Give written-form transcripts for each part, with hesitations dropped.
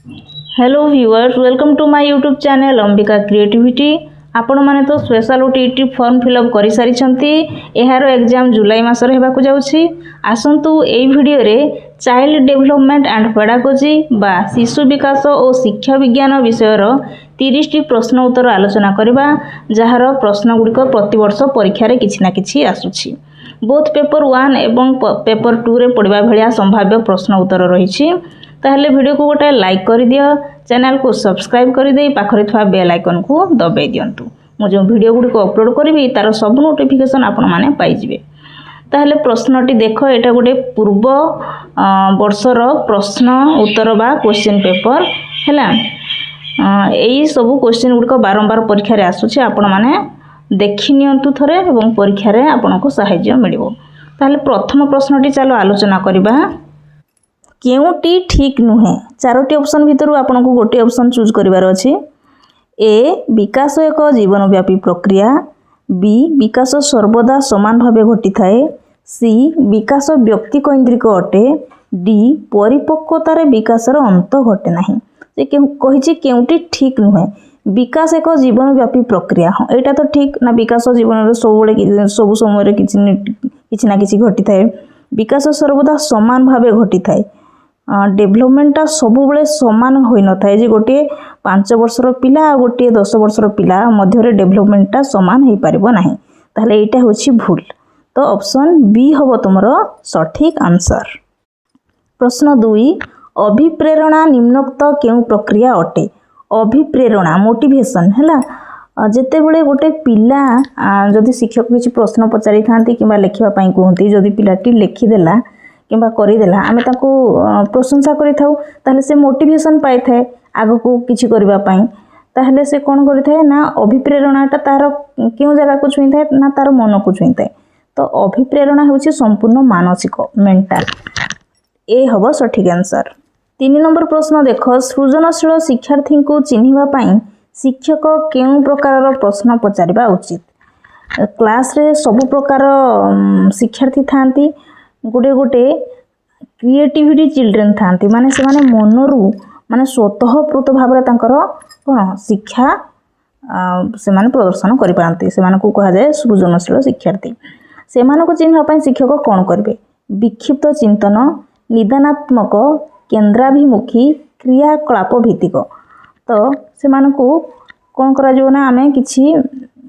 Hello viewers, welcome to my YouTube channel Ambika creativity. आपण माने तो स्पेशल ओटीटी फॉर्म फिलअप कर सारी। यार एग्जाम जुलाई मासर हेबाकु जाउछि। आसंतु एई वीडियो रे चाइल्ड डेवलपमेंट एंड पेडागोजी बा शिशु विकास और शिक्षा विज्ञान विषयर 30 टी प्रश्न उत्तर आलोचना करबा, जार प्रश्न गुड़िक प्रति वर्ष परीक्षा रे किछि ना किछि आसुछि। बोथ पेपर 1 एवं पेपर 2 रे पढ़वा भलिया संभाव्य प्रश्न उत्तर रहिछि। ताहले वीडियो को गोटे लाइक कर दियो, चैनल को सब्सक्राइब कर दे पाखरे थवा बेल आइकन को दबाई दियंतु। मु जो वीडियो गुडी को अपलोड करबी तार सब नोटिफिकेशन आपण माने पाई जिवे। ताहले प्रश्नटी देखो, एटा गोटे पूर्व वर्षर प्रश्न उत्तर बा क्वेश्चन पेपर हैला। एई सब क्वेश्चन गुडी को बारंबार परीक्षा रे आसुछि। आपण माने देखि नियंतु थरे एवं परीक्षा रे आपण को सहाय्य मिलिबो। ताहले प्रथम प्रश्नटी चलो आलोचना करिबा। केउटी ठीक नुहे? चारोटी ऑप्शन भितर आपन को गोटे ऑप्शन चूज करिवार अछि। ए विकास एक जीवनव्यापी प्रक्रिया, बी विकास सर्वदा समान भावे घटी थाए, सी विकास व्यक्ति केंद्रिक अटे, डी परिपक्वतार विकासर अंत घटे नाही। जे कहिछि केउटी ठीक नुहे, विकास एक जीवनव्यापी प्रक्रिया। हाँ, एटा तो ठीक ना। विकास जीवन सब समय किछि ना किछि घटी थाए। विकास सर्वदा समान भावे घटी थाए। डेभलपमेंटा सब बेले समान होई न थाए। जे गोटे 5 वर्षर पिला आ गोटे 10 वर्षर पिला मध्य डेभलपमेंटा समान होई परिबो नाही। ताहले एटा होछि भूल। तो ऑप्शन बी हबो तुमरो सठिक आंसर। प्रश्न 2, अभिप्रेरणा निम्नोक्त केउ प्रक्रिया अटे? अभिप्रेरणा मोटिवेशन हैला। जेते बेले गोटे पिला जदि शिक्षक किछि प्रश्न पचारि थांती किबा लेखिबा पई कहंती, जदि पिलाटी लेखि देला किंबा करि देला, आमे ताको प्रशंसा करि थाउ, ताहले से मोटिवेशन पाइ थाए आगो को किछि करबा पई। ताहले से कोन करि थाए ना, अभिप्रेरणाटा तार केउ जगह को छुई थाए ना, तार मन को छुई थाए। तो अभिप्रेरणा होछि संपूर्ण मानसिक मेंटल। ए हबो सठिक आंसर। 3 नंबर प्रश्न देखो, सृजनशील शिक्षार्थी को चिन्हिबा पई शिक्षक केउ प्रकार प्रश्न पचारिबा उचित? क्लास रे सब प्रकार शिक्षार्थी थांती। गोटे गोटे क्रिएटिविटी चिल्ड्रेन थांती, माने से माने मनरू माने स्वतःप्रत भाव कोन शिक्षा से माने प्रदर्शन करि पारंती। से माने को कहा जाए सृजनशील शिक्षार्थी। से माने को चिन्ह पई शिक्षक कोन करबे? विक्षिप्त चिंतन, निदानात्मक, केंद्राभिमुखी, क्रियाकलाप भित्तिक। तो से माने को कोन करा जो ना, आमे किछि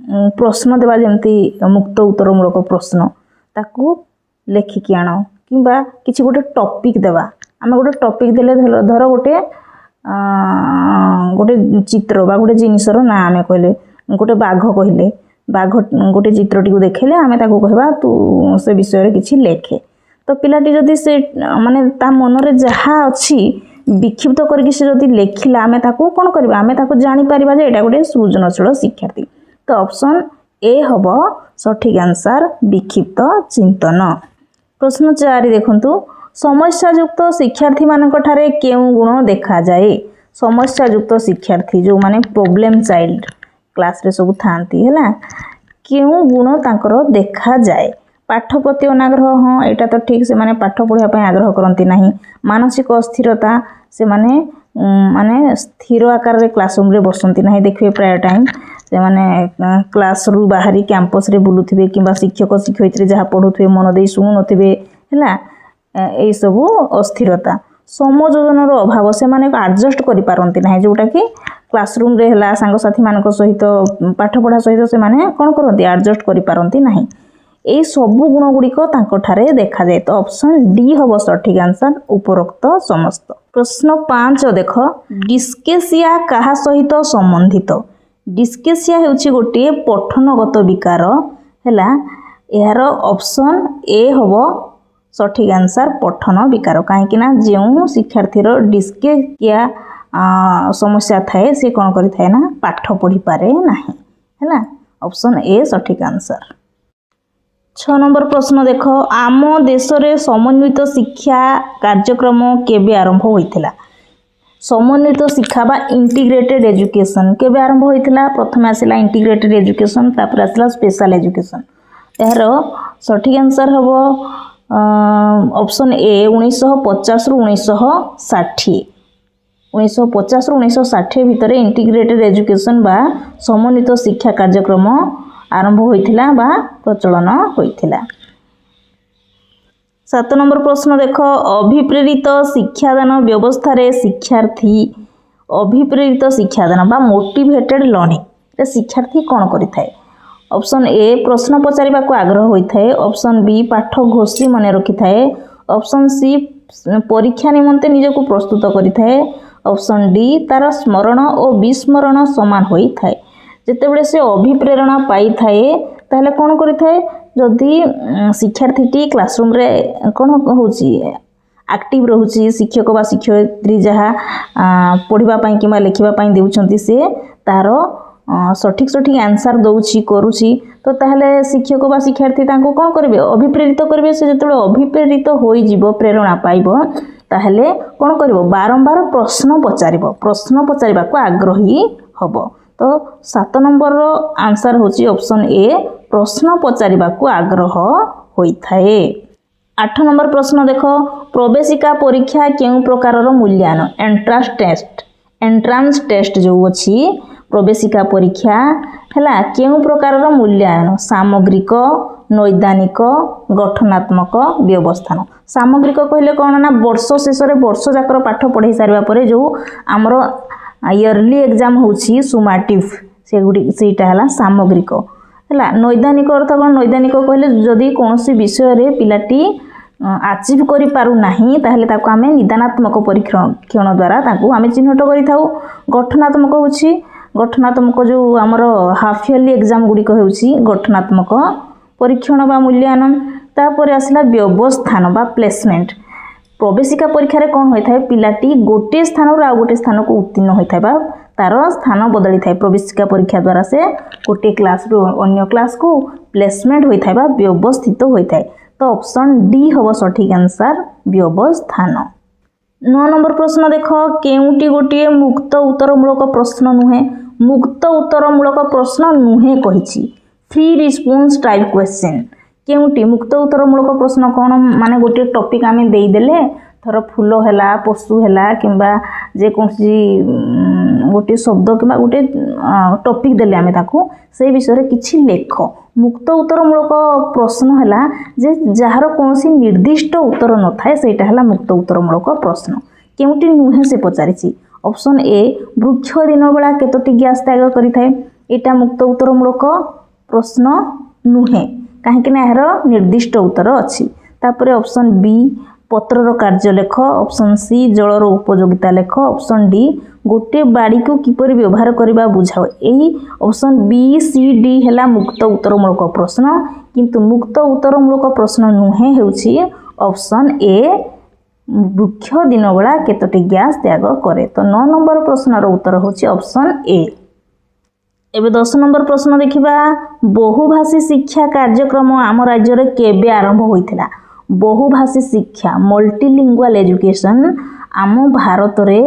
प्रश्न देबा, जेमती मुक्त उत्तरमूलक प्रश्न ताकू लेखिकी आण किंबा किछि गोटे टॉपिक देबा। आमे गोटे टॉपिक देले धर गोटे गोटे चित्र बा गोटे जिनिसर ना आमे कहले, गोटे बाघ कहले, बाघ गोटे चित्रटी को देखले आमे ताको कहबा तू से विषय रे किछि लेखे। तो पिलाटी जदि से माने ता मन रे जहा अछि विक्षिप्त करके से जदि लेखिला, आमे ताको कोन करबा? आमे ताको जानि परिबा जे एटा गोटे सृजनशील शिक्षार्थी। तो ऑप्शन ए हबो सठिक आंसर, विक्षिप्त चिंतन। प्रश्न 4 देखंतु, समस्यायुक्त शिक्षार्थी मानक ठारे केउ गुण देखा जाए? समस्यायुक्त शिक्षार्थी जो माने प्रॉब्लम चाइल्ड क्लास रे सब थांती हैला, केउ गुण तांकर देखा जाए? पाठ प्रति अनाग्रह, हाँ एटा तो ठीक। से माने पाठ पढ़िया पई आग्रह करंती नाही। मानसिक अस्थिरता, से माने माने स्थिर आकार रे क्लासरूम रे बसंती नाही। देखिए प्राय टाइम से माने क्लास रु बाहरी कैंपस रे बुलुथिबे किंबा शिक्षक शिक्षयित्री जहा पढुथिबे मन देई सुनु नथिबे हैला। ए सब अस्थिरता, समयोजनर अभाव, से माने एडजस्ट करि पारंती नाही। जोटा कि क्लासरूम रे हैला संग साथी मानक सहित पाठ पढ़ा सहित से माने कोन करंती, एडजस्ट करि पारंती नाही। ए सब गुण गुड़िक तांको ठारे देखा जाए। तो ऑप्शन डी हबो सठिक आंसर, उपरोक्त समस्त। प्रश्न 5 देखो, डिस्केसिया काहा सहित संबंधित? डिस्केसिया हेउची गोटे पठनगत विकार हैला। यार ऑप्शन ए हबो सठिक आंसर, पठन विकार। काहे कि ना जेउ शिक्षार्थीर डिस्केसिया समस्या थाए से कोन करि थाए ना, पाठ पढ़ी पारे नाही हैला। ऑप्शन ए सठिक आंसर। 6 नंबर प्रश्न देखो, आम देश रे समन्वित शिक्षा कार्यक्रम केबे आरंभ होइथिला? समन्वित शिक्षा बा इंटीग्रेटेड एजुकेशन केबे आरंभ होइथिला? प्रथम आसिला इंटीग्रेटेड एजुकेशन, तापर आसिला स्पेशल एजुकेशन। यार सठिक आंसर हबो ऑप्शन ए 1950 रु 1960। 1950 ରୁ 1960 भितर इंटीग्रेटेड एजुकेशन बा समन्वित शिक्षा कार्यक्रम आरंभ होइथिला बा प्रचलन होइथिला। 7 नंबर प्रश्न देख, अभिप्रेरित शिक्षादान व्यवस्था रे शिक्षार्थी अभिप्रेरित शिक्षादान बा मोटिवेटेड लर्निंग रे शिक्षार्थी कौन करिथाय? ऑप्शन ए प्रश्न पचारिबा को आग्रह होइथाय, ऑप्शन बी पाठ घोषी मन रखिथाय, ऑप्शन सी परीक्षा निमंते निजको प्रस्तुत करिथाय, ऑप्शन डी तार स्मरण और विस्मरण समान होइथाय। जेतेबेले से अभिप्रेरणा पाई थाए ताहले कौन करिथाय? जदि शिक्षार्थीटी क्लासरूम रे कौन होची एक्टिव रहूची, शिक्षक बा शिक्षयित्री जहाँ पढ़िबा पई किबा लिखिबा पई देउछंती से तार सठिक आंसर दउची करूची, तो ताहले शिक्षक बा शिक्षार्थी तांको कौन करिवे? अभिप्रेरित करिवे। से जेतेबेले अभिप्रेरित होई जीवो, प्रेरणा पाइबो, ताहले कौन करिवो? बारंबार प्रश्न पचारिबो, प्रश्न पचारिबा को आग्रही हबो। तो 7 नंबर रो आंसर होची ऑप्शन ए प्रश्न पचारिबा को आग्रह होइथाए। 8 नंबर प्रश्न देख, प्रवेशिका परीक्षा केउ प्रकार रो मूल्यांकन? एंट्रांस टेस्ट जो अछि प्रवेशिका परीक्षा हला केउ प्रकार रो मूल्यांकन? सामग्रिक, नैदानिक, गठनात्मक, व्यवस्थान। सामग्रिक कहले कोन ना वर्ष शेष रे वर्ष जाकर पाठ पढ़ाई सारिबा परे जो हमरो इयरली एग्जाम होची सुमाटिव सेटा हला सामग्रिक हला। नैदानिक अर्थ कोन? नैदानिक कहले जदि कोनसी विषय रे पिलाटी अचीव करि पारु नाही ताहले ताको आमे निदानात्मक परीक्षण द्वारा ताको आमे चिन्हट करि थाउ। गठनात्मक होची, गठनात्मक जो हमरो हाफ इयरली एग्जाम गुडी होची गठनात्मक परीक्षण बा मूल्यांकन। तापर आसला व्यवस्थान बा प्लेसमेंट। प्रवेशिका परीक्षा रे कौन होता है? पिलाटी गोटे स्थान रो आ गोटे स्थान को उत्तीर्ण होता है बा तार स्थान बदली थाए। प्रवेशिका परीक्षा द्वारा से गोटे क्लास रो अन्य क्लास को प्लेसमेंट होता है बा व्यवस्थित होता है। तो ऑप्शन डी हबो सठिक आंसर व्यवस्थान। 9 नंबर प्रश्न देख, केउटी गोटे मुक्त उत्तरमूलक प्रश्न नुहे? मुक्त उत्तरमूलक प्रश्न नुहे कहिछि। फ्री रिस्पांस टाइप क्वेश्चन केउटी मुक्त उत्तरमूलक प्रश्न कौन? माने गोटे टॉपिक आमे देई देले, थर फूल हैला, पशु हैला किंबा जे कोनसी गोटे शब्द किंबा गोटे टॉपिक देले आमे ताको से विषय रे किछि लेख। मुक्त उत्तरमूलक प्रश्न हैला जे जहार कोनसी निर्दिष्ट उत्तर न थाए, सेटा हैला मुक्त उत्तरमूलक प्रश्न। केउटी नुहे से पचारिछि? ऑप्शन ए वृक्ष दिन बेला केतोटी गैस त्याग करिथाए, एटा मुक्त उत्तरमूलक प्रश्न नुहे काहेकि ना यार निर्दिष्ट उत्तर अछि। तापरे ऑप्शन बी पत्रर कार्य लेख, ऑप्शन सी जलर उपयोगिता लेख, ऑप्शन डी गोटे बाड़ी को किपरि व्यवहार करबा बुझाओ। एही ऑप्शन बी सी डी हैला मुक्त उत्तरमूलक प्रश्न, किंतु मुक्त उत्तरमूलक प्रश्न नुहे हेउछि ऑप्शन ए वृक्ष दिन बेला केतोटी गैस त्याग करे। तो 9 नंबर प्रश्नर उत्तर होछि ऑप्शन ए। एबे 10 नंबर प्रश्न देखिबा, बहुभाषी शिक्षा कार्यक्रम आम राज्य रे केबे आरंभ होइथिला? बहुभाषी शिक्षा मल्टीलिंगुअल एजुकेशन आम भारत रे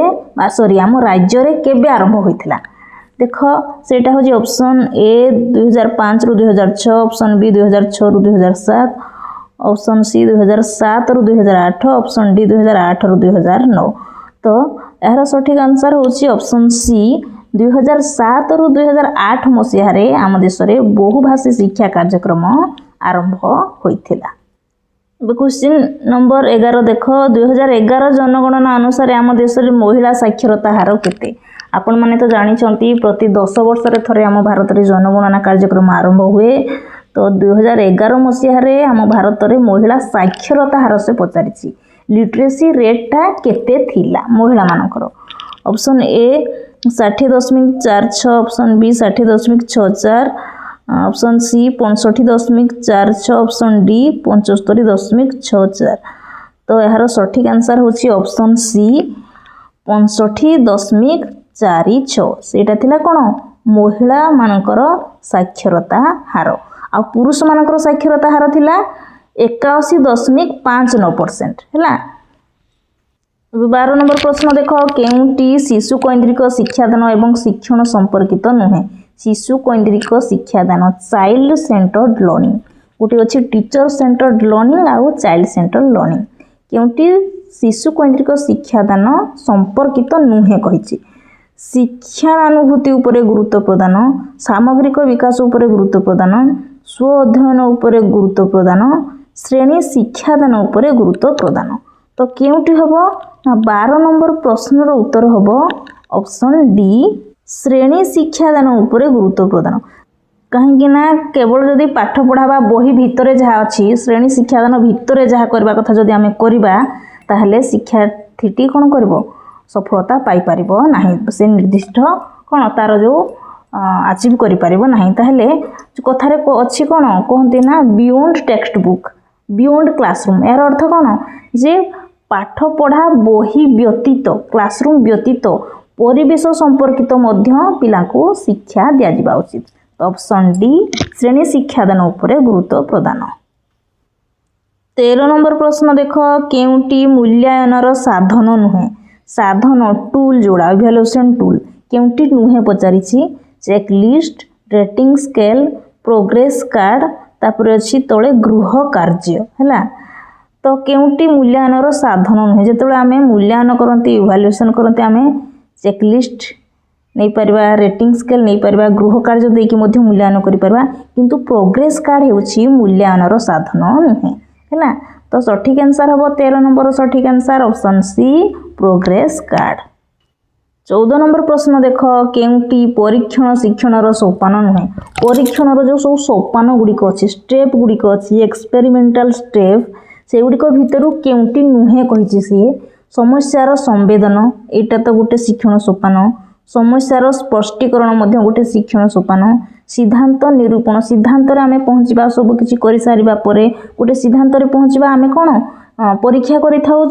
आम राज्य रे केबे आरंभ होइथिला? देख सेटा होजी ऑप्शन ए 2005 रु 2006, ऑप्शन बी 2006 रु 2007, ऑप्शन सी 2007 रु 2008, ऑप्शन डी 2008 रु 2009। तो यार सठिक आंसर होची ऑप्शन सी 2007 रु 2008 मसीह रे आम देश रे बहुभाषी शिक्षा कार्यक्रम आरंभ होइथिला। क्वेश्चन नंबर 11 देख, 2011 जनगणना अनुसार आम देश रे महिला साक्षरता हार केते? आपण माने तो जानि छंती प्रति 10 वर्ष रे थरे आम भारत रे जनगणना कार्यक्रम आरंभ हुए। तो 2011 मसीह रे आम भारत रे महिला साक्षरता हार से पचारिछि लिटरेसी रेट टा केते थिला महिला मानकर? Option A 60.46, option B 60.64, option C 65.46, option D 75.64। तो यार सठिक आंसर होची ऑप्शन सी 65.46। सेटा थिला कोन? महिला मानकर साक्षरता हार। आ पुरुष मानकर साक्षरता हार थिला 81.59% हैला। 12 नंबर प्रश्न देख, केउटी शिशु कैंद्रिक शिक्षादान एवं शिक्षण संपर्कित नुहे? शिशु कैंद्रिक शिक्षादान चाइल्ड सेंटर्ड लर्निंग, गोटे अच्छी टीचर सेंटर्ड लर्निंग आउ चाइल्ड सेंटर्ड लर्निंग। केउटी शिशु केन्द्रिक शिक्षादान संपर्कित नुहे कही शिक्षानुभूति उपरे गुरुत्व प्रदान सामग्रिक विकास उपरे गुरुत्व प्रदान स्व अध्ययन उपरे गुरुत्व प्रदान श्रेणी शिक्षादान उपरे गुरुत्व प्रदान तो केउटी हबो ना 12 नंबर प्रश्नर उत्तर हबो ऑप्शन डी श्रेणी शिक्षादान उपरे गुरुत्व प्रदान कहीं ना केवल जदि पाठ पढ़ावा बही भितर जहाँ अच्छी श्रेणी शिक्षादान भितर जहाँ करबा कथा जदि आमे करबा ताहले शिक्षार्थीटी कौन करिवो सफलता पाई परिबो नाही से निर्दिष्ट कौन तार जो अचीव करि परिबो नाही ताहले कथारे अच्छी कौन कहते ना beyond text book beyond classroom यार अर्थ कौन जे पाठ पढ़ा बही व्यतीत क्लासरूम व्यतीत परिवेश संपर्कित मध्य पिलांको शिक्षा दिया जिबा उचित ऑप्शन डी श्रेणी शिक्षादान उपरे गुरुत्व प्रदान 13 नंबर प्रश्न देख केउटी मूल्यांकनर साधन नुहे साधन टूल जोड़ा इवैल्यूएशन टूल केउटी नुहे पचारि check list rating scale progress card तापर अछि तळे गृह कार्य हैला तो केउटी मूल्यांकनर साधन नुहे जेतबे आमे मूल्यांकन करंती इवैल्यूएशन करंती आमे चेक लिस्ट नहीं पारिबा रेटिंग स्केल नहीं पारिबा गृह कार्य देकी मध्य मूल्यांकन करि पारिबा किंतु प्रोग्रेस कार्ड हेउछि मूल्यांकनर साधन नुहे हैला तो सठिक आंसर हम 13 नंबर सठिक answer option C progress card 14 number प्रश्न देख केउटी परीक्षण शिक्षण सोपान नुहे परीक्षण जो सब सोपान गुड़िक अच्छी स्टेप गुड़िक अच्छी एक्सपेरिमेंटल स्टेप से गुड़िक भितर केउटी नुहे कही सी समस्यार संवेदन एटा तो गोटे शिक्षण सोपान समस्यार स्पष्टीकरण मध्य गोटे शिक्षण सोपान सिद्धांत निरूपण सिद्धांत रे आमे पहुँचवा सब किछि करि सारिबा परे गोटे सिद्धांत रे पहुँचवा आमे कोन परीक्षा करि थाउ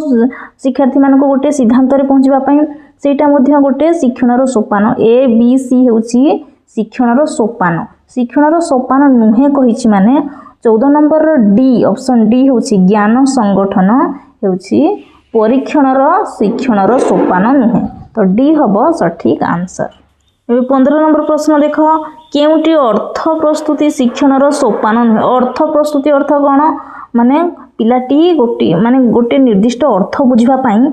शिक्षार्थी मानको गोटे सिद्धांत रे पहुँचवा पई सेटा मध्य गोटे शिक्षणर सोपान ए बी सी हेउछि शिक्षणर सोपान नुहे कहिछि माने 14 नंबर डी ऑप्शन डी हेउछि ज्ञान संगठन हेउछि परीक्षणर शिक्षणर सोपान नुहे तो डी हबो सठिक आंसर 15 नंबर प्रश्न देख केउटी अर्थ प्रस्तुति शिक्षणर सोपान नुहे अर्थ प्रस्तुति अर्थ कौन माने पिलाटी गोटे निर्दिष्ट अर्थ बुझिबा पई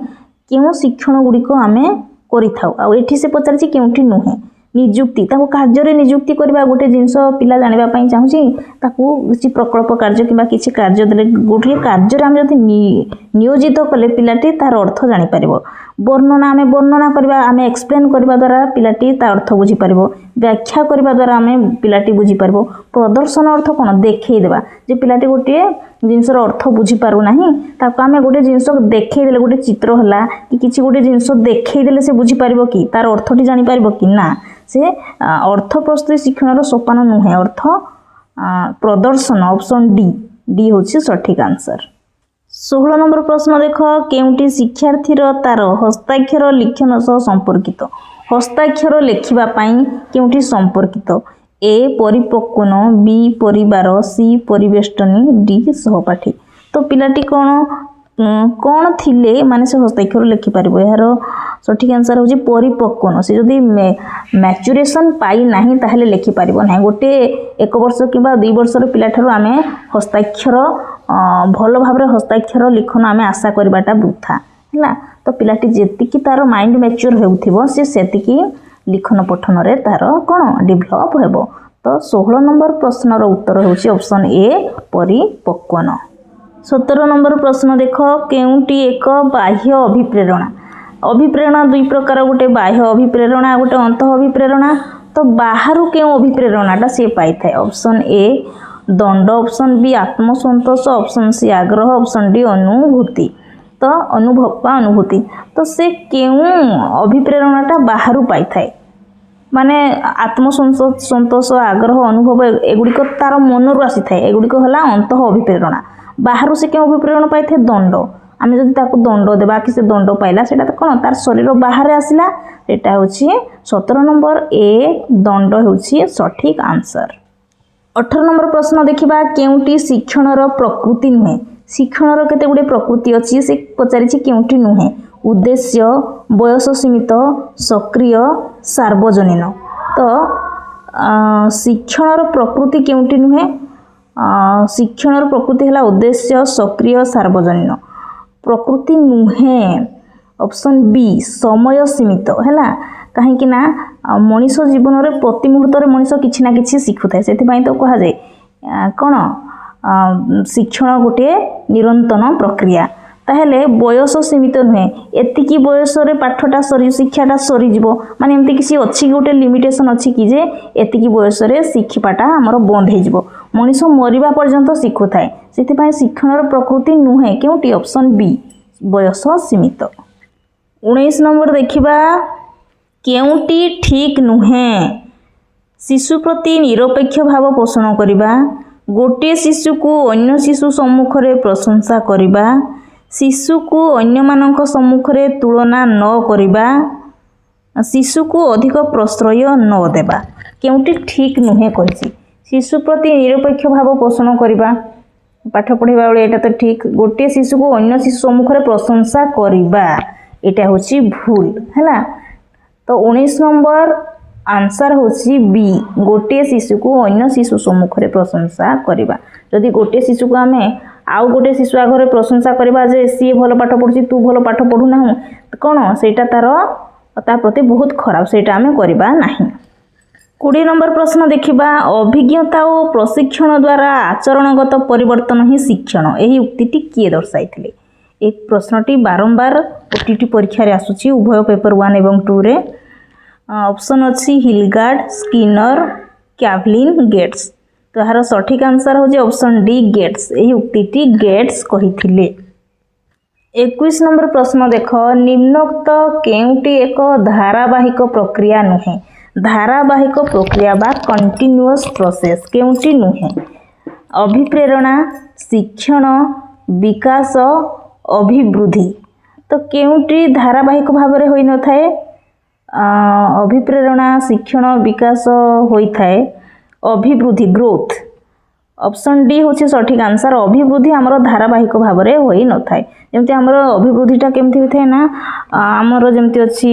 केउ शिक्षण गुड़िक आमे करिथाउ आ एठी से पचारछि केउटी नुहे नियुक्ति ताको कार्य रे नियुक्ति करबा गोटे जिंस पिला जानिबा पई चाहूछि ताको किछि प्रकल्प कार्य किबा किछि कार्य देले गोटे कार्य रे आमे जति नियोजित कले पिलाटी तार अर्थ जानि परिबो वर्णना आमे वर्णना करबा आमे एक्सप्लेन करबा द्वारा पिलाटी तार अर्थ बुझी परिबो व्याख्या करबा द्वारा आमे पिलाटी बुझी परिबो प्रदर्शन अर्थ कोन देखै देबा जे पिलाटी गोटे जिंसर अर्थ बुझी पारु नाही ताको आमे गोटे जिंस देखै देले गोटे चित्र होला कि किछि गोटे जिंस देखै देले से बुझी परिबो कि तार अर्थटी जानि परिबो कि ना से अर्थ प्रस्तुति शिक्षणर सोपान नुहे अर्थ प्रदर्शन ऑप्शन डी होछि सठिक आंसर 16 नंबर प्रश्न देख केउटी शिक्षार्थीर तार हस्ताक्षर लिखन सह संपर्कित हस्ताक्षर लेखिबा पई केउटी संपर्कित ए परिपक्वन बी परिवार सी परिवेष्टनी डी सहपाठी तो पिलाटी कौन थिले माने से हस्ताक्षर लेखि पारिबो यार सठिक आंसर होची परिपक्वन से जदी मैच्योरेशन पाई नाही ताहले लेखि पारिबो नाही गोटे 1 वर्ष किबा 2 वर्षर पिला ठारो आमे हस्ताक्षर भल भाबरे हस्ताक्षर लिखन आमे आशा करबाटा वृथा हैला तो पिलाटी जेतिकी तार माइंड मैच्योर हेउथिबो से सेतिकी लिखन पठन रे तार कोन डेवलप हेबो तो 16 नंबर प्रश्नर उत्तर होची ऑप्शन ए परिपक्वन 17 नंबर प्रश्न देख केउटी एक बाह्य अभिप्रेरणा दुई प्रकार गोटे बाह्य अभिप्रेरणा गोटे अंत अभिप्रेरणा तो बाहरु केउ अभिप्रेरणाटा से पाई थाए ऑप्शन ए दंड ऑप्शन बी आत्मसंतोष ऑप्शन सी आग्रह ऑप्शन डी अनुभूति तो अनुभव बा अनुभूति तो से केउ अभिप्रेरणाटा बाहरु पाई थाए माने आत्मसंतोष आग्रह अनुभव एगुड़िक तार मनरु आसी थाए एगुड़िक हला अंत अभिप्रेरणा बाहरु से केउ अभिप्रेरणा पाई थाए दंड आमे जदि ताको दंड देबा कि से दंड पाइला सेटा कोन तार शरीर बाहर आसिला एटा होछि 17 नंबर ए दंड होछि सठिक आंसर 18 नंबर प्रश्न देखिबा केउटी शिक्षणर प्रकृति नुहे शिक्षणर केते गुडे प्रकृति अछि से पचारिछि केउटी नुहे उद्देश्य बयस सीमित सक्रिय सार्वजनीन तो शिक्षणर प्रकृति केउटी नुहे शिक्षणर प्रकृति हला उद्देश्य सक्रिय सार्वजनीन प्रकृति नुहे ऑप्शन बी समय सीमित है कहीं ना मनीष जीवन में प्रति मुहूर्त मनीष किसी ना कि शिखुए से तो कह जाए कौन शिक्षण गोटे निरंतर प्रक्रिया ताहेले बयस सीमित नुहे एतिकी बयस पाठटा सरी शिक्षाटा सरीज माने एमती किसी अच्छी गोटे लिमिटेशन अच्छी कि जे एतिकी बयस शिक्षाटा आमर बंद हो मनीष मरिबा पर्यंत शिखु थाए से शिक्षण प्रकृति नुहे क्योंटी ऑप्शन बी बयस सीमित। 19 नंबर देखिबा क्योंटी ठीक नुहे शिशु प्रति निरपेक्ष भाव पोषण करिबा गोटे शिशु को अन्य शिशु सम्मुख रे प्रशंसा करिबा शिशु को अन्य मानक सम्मुख रे तुलना न करिबा शिशु को अधिक प्रश्रय न देबा क्योंटी ठीक नुहे कहिछि शिशु प्रति निरपेक्ष भाव पोषण करिबा पाठ पढ़ाइबा बेले एटा तो ठीक गोटे शिशु को अन्य शिशु सम्मुख रे प्रशंसा करिबा एटा होछि भूल हैला तो 19 नंबर आंसर होछि बी गोटे शिशु को अन्य शिशु सम्मुख रे प्रशंसा करिबा जदि गोटे शिशु को आमे आउ गोटे शिशु आगे प्रशंसा करवा जे सी भल पाठ पढ़ुची तू भल पाठ पढ़ू ना कौन सेटा तार प्रति बहुत खराब सेटा आमे करबा नहीं। 20 नंबर प्रश्न देखिबा अभिज्ञता और प्रशिक्षण द्वारा आचरणगत परिवर्तन ही शिक्षण यही उक्तिटी किए दर्शाइथिले एक प्रश्नटी बारंबार ओटीटी परीक्षा रे आसुची उभय पेपर 1 एवं 2 रे ऑप्शन अच्छी हिलगार्ड स्किनर कैवलिन गेट्स तो यार सठिक आंसर हो ऑप्शन डी गेट्स यही उक्तिटी गेट्स कहिथिले। 21 नंबर प्रश्न देख निम्नोक्त केउटी एक धारावाहिक प्रक्रिया नुहे धारावाहिक प्रक्रिया बा कंटिन्यूअस प्रोसेस केउटी नुहे अभिप्रेरणा शिक्षण विकास अभिवृद्धि तो केउटी धारावाहिक भाव में होई न थाए अभिप्रेरणा शिक्षण विकास होई थाए अभिवृद्धि ग्रोथ ऑप्शन डी होछि सठिक आंसर अभिवृद्धि आमर धारावाहिक भाव में होई न थाए जमती आमर अभिवृद्धिटा केमती होई थाए ना आमर जमती अछि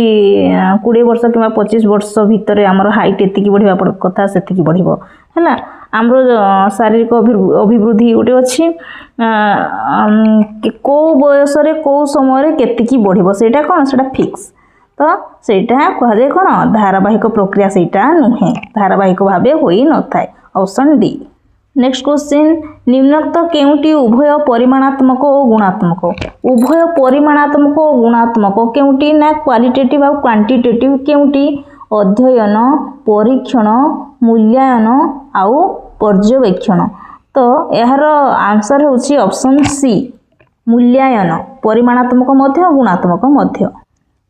20 वर्ष किबा 25 वर्ष भितर आमर हाइट एतिकी बढ़िबा कथा सेतिकी बढ़िबो हैला आमर शारीरिक अभिवृद्धि गोटे अछि को बयस रे को समय रे केतिकी बढ़िबो सेटा कोन सेटा फिक्स तो सेटा कह जाए कौन धारावाहिक प्रक्रिया सेटा नुहे धारावाहिक भावे होई न थाए ऑप्शन डी। नेक्स्ट क्वेश्चन निम्नोक्त केउटी उभय परिमाणात्मक और गुणात्मक उभय परिमाणात्मक और गुणात्मक केउटी ना क्वालिटेटिव और क्वांटिटेटिव केउटी अध्ययन परीक्षण मूल्यांकन आउ पर्यवेक्षण तो यार आंसर होछि ऑप्शन सी मूल्यांकन परिमाणात्मक मध्य गुणात्मक मध्य।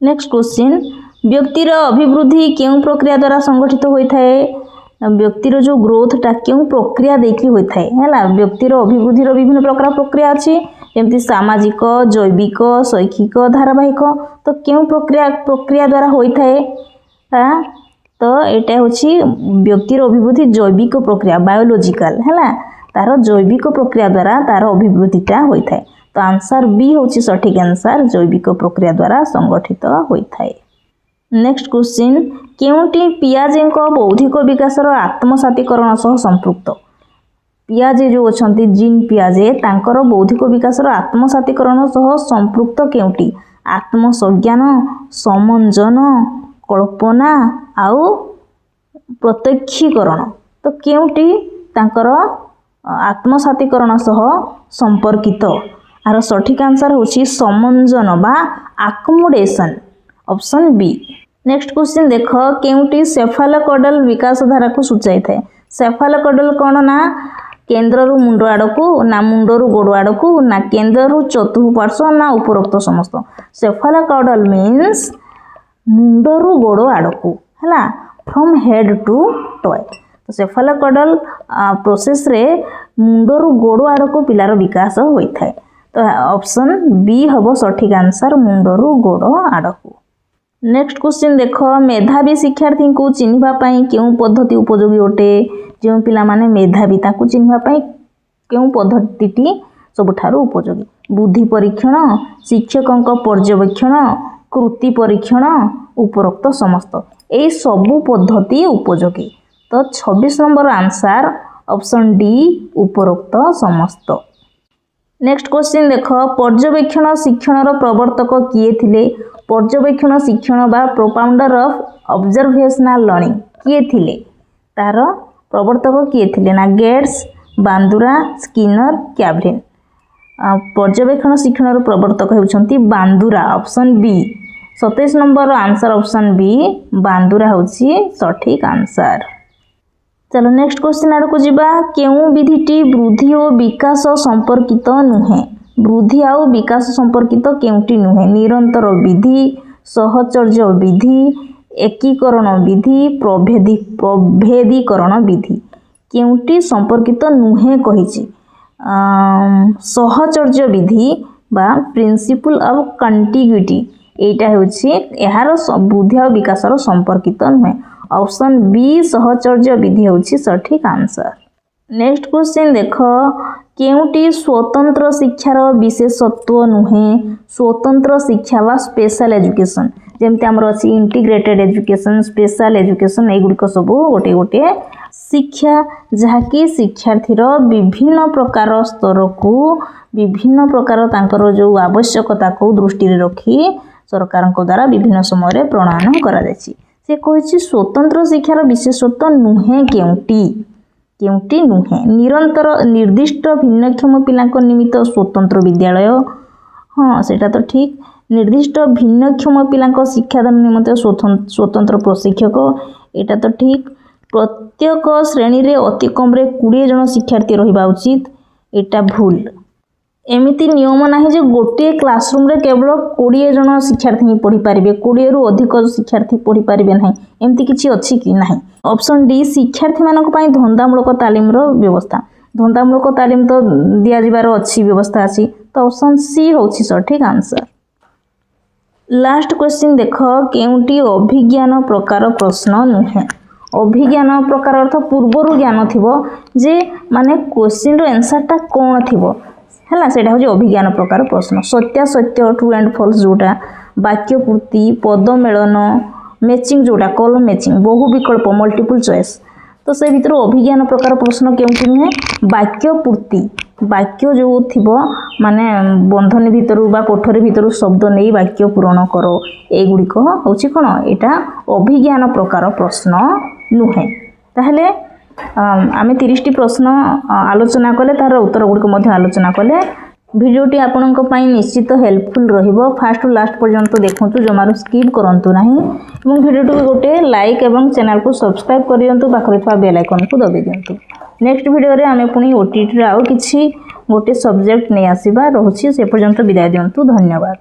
नेक्स्ट क्वेश्चन व्यक्तिर अभिवृद्धि क्यों प्रक्रिया द्वारा संगठित होता है व्यक्तिर जो ग्रोथटा क्यों प्रक्रिया देखी होता है व्यक्तिर अभिवृद्धि विभिन्न प्रकार प्रक्रिया अच्छी जमती सामाजिक जैविक शैक्षिक धारावाहिक तो क्यों प्रक्रिया द्वारा होता है तो यहाँ हूँ व्यक्तिर अभिवृद्धि जैविक प्रक्रिया बायोलोजिकल है तार जैविक प्रक्रिया द्वारा तार अभिवृद्धिटा होता है तो आंसर बी होची सठिक आंसर जैविक प्रक्रिया द्वारा संगठित होता है। नेक्स्ट क्वेश्चन केउटी पियाजे बौद्धिक विकासर आत्मसातीकरण सह संपृक्त पियाजे जो अच्छी जीन पियाजे तांकर बौद्धिक विकासर आत्मसातीकरण सह संपृक्त केउटी आत्मसंज्ञान समंजन कल्पना आउ प्रत्यक्षीकरण तो केउटी तांकर आत्मसातीकरण सह संपर्कित आर सठिक आंसर होची समंजन बा accommodation option B. Next question देख केउटी सेफालोकॉडल विकास धारा को सूचाई थाए सेफालोकॉडल कौन ना केन्द्र रु मुंड आड़ को ना मुंड रु गोड़ आड़ को ना केन्द्र रु चतुर्पार्श्व ना उपरोक्त समस्त सेफालोकॉडल मीन्स मुंड रु गोड़ आड़ को है फ्रॉम हेड टू टॉय तो सेफालोकॉडल प्रोसेस रे मुंड रु गोड़ आड़ को पिलार विकास होता है तो ऑप्शन बी हम सठिक आंसर मुंड रु गोड़ आड़ को। नेक्स्ट क्वेश्चन देख मेधावी शिक्षार्थी को चिन्हवाई क्यों पद्धति उपयोगी अटे जो पिला माने मेधावी ताकू चिन्हवाई क्यों पद्धति सबुठारु उपयोगी बुद्धि परीक्षण शिक्षकों पर्यवेक्षण कृति परीक्षण उपरोक्त समस्त यही सबू पद्धति उपयोगी तो 26 नंबर आंसर ऑप्शन डी उपरोक्त समस्त। नेक्स्ट क्वेश्चन देख पर्यवेक्षण शिक्षण प्रवर्तक किए थिले पर्यवेक्षण शिक्षण बा प्रोपाउंडर ऑफ ऑब्जर्वेशनल लर्निंग किए थिले तार प्रवर्तक किए थिले ना गेट्स बांदुरा स्किनर कैवलिन पर्यवेक्षण शिक्षण प्रवर्तक होउछंती Bandura option B 27 number answer option B Bandura होउछि सठिक आंसर। चलो नेक्स्ट क्वेश्चन आड़ को जीवा केउ विधिटी वृद्धि और विकास संपर्कित नुहे वृद्धि आउ विकास संपर्कित केउटी नुहे निरंतर विधि सहचर्य विधि एकीकरण विधि प्रभेदीकरण विधि केउटी संपर्कित नुहे कहिछि सहचर्य विधि बा प्रिंसिपल ऑफ कंटिग्यूटी एटा होछि एहार वृद्धि और विकास संपर्कित नुहे ऑप्शन बी सहचर्य विधि होछि सठिक आंसर। नेक्स्ट क्वेश्चन देख केउटी स्वतंत्र शिक्षार विशेषत्व नुहे स्वतंत्र शिक्षा बा स्पेशल एजुकेशन जेमती आमर अछि इंटीग्रेटेड एजुकेशन स्पेशल एजुकेशन एगुड़िक सब गोटे गोटे शिक्षा जहाँकि शिक्षार्थीर विभिन्न प्रकार स्तर को विभिन्न प्रकार तांकर जो आवश्यकता को दृष्टि रखी सरकार द्वारा विभिन्न समय प्रणयन करा जायछि से कहिछि स्वतंत्र शिक्षार विशेषत्व नुहे केउटी नुहे निरंतर निर्दिष्ट भिन्नक्षम पिलांक निमित्त स्वतंत्र विद्यालय हाँ सेटा तो ठीक निर्दिष्ट भिन्नक्षम पिलांक शिक्षादान निमित्त स्वतंत्र प्रशिक्षक एटा तो ठीक प्रत्येक श्रेणी रे अति कम रे 20 जन शिक्षार्थी रहिबा उचित एटा भूल एमिति नियम नाही जे गोटे क्लासरूम रे केवल 20 जन शिक्षार्थी ही पढ़ी पारिबे 20 रु अधिक शिक्षार्थी पढ़ी पारिबे नाही एमिति किछि अछि कि नाही। ऑप्शन डी शिक्षार्थी मानक पई धंदामूलक तालीम रो व्यवस्था धंदामूलक तालीम तो दिया जिबार अछि व्यवस्था अछि तो ऑप्शन सी होछि सठिक आंसर। लास्ट क्वेश्चन देख केउटी अभिज्ञान प्रकार प्रश्न नुहे अभिज्ञान प्रकार अर्थ पूर्वर ज्ञान थिबो जे माने क्वेश्चन रो आंसर ता कोन थिबो हैला सेटा हो अभिज्ञान प्रकार प्रश्न सत्यासत्य ट्रू एंड फॉल्स जोटा वाक्य पूर्ति पद मेलन मैचिंग जोटा कॉलम मैचिंग बहु विकल्प मल्टीपल चॉइस तो से भीतर अभिज्ञान प्रकार प्रश्न केउटी नुहे वाक्य पूर्ति वाक्य जो थिबो माने बंधन भीतर बा कोठरी भीतर शब्द नहीं वाक्य पूरण करो एगुड़िक होछि कोन एटा अभिज्ञान प्रकार प्रश्न नुहे ताहले आमे 30 प्रश्न आलोचना कले तार उत्तर गुड़िक मध्य आलोचना कले भिडियोटी आपणक पई निश्चित हेल्पफुल रहिबो फास्ट लास्ट पर्यंत देखंतु जमारो स्किप करंतु नाही एवं भिडियोटी गोटे लाइक एवं चैनल को सब्सक्राइब करियंतु पाखरे थवा बेल आइकन को दबे दियंतु। नेक्स्ट भिडियो रे आमे पुनी ओटीटी रे आउ किछि गोटे सब्जेक्ट नै आसीबा रहउछि से पर्यंत विदाय दियंतु धन्यवाद।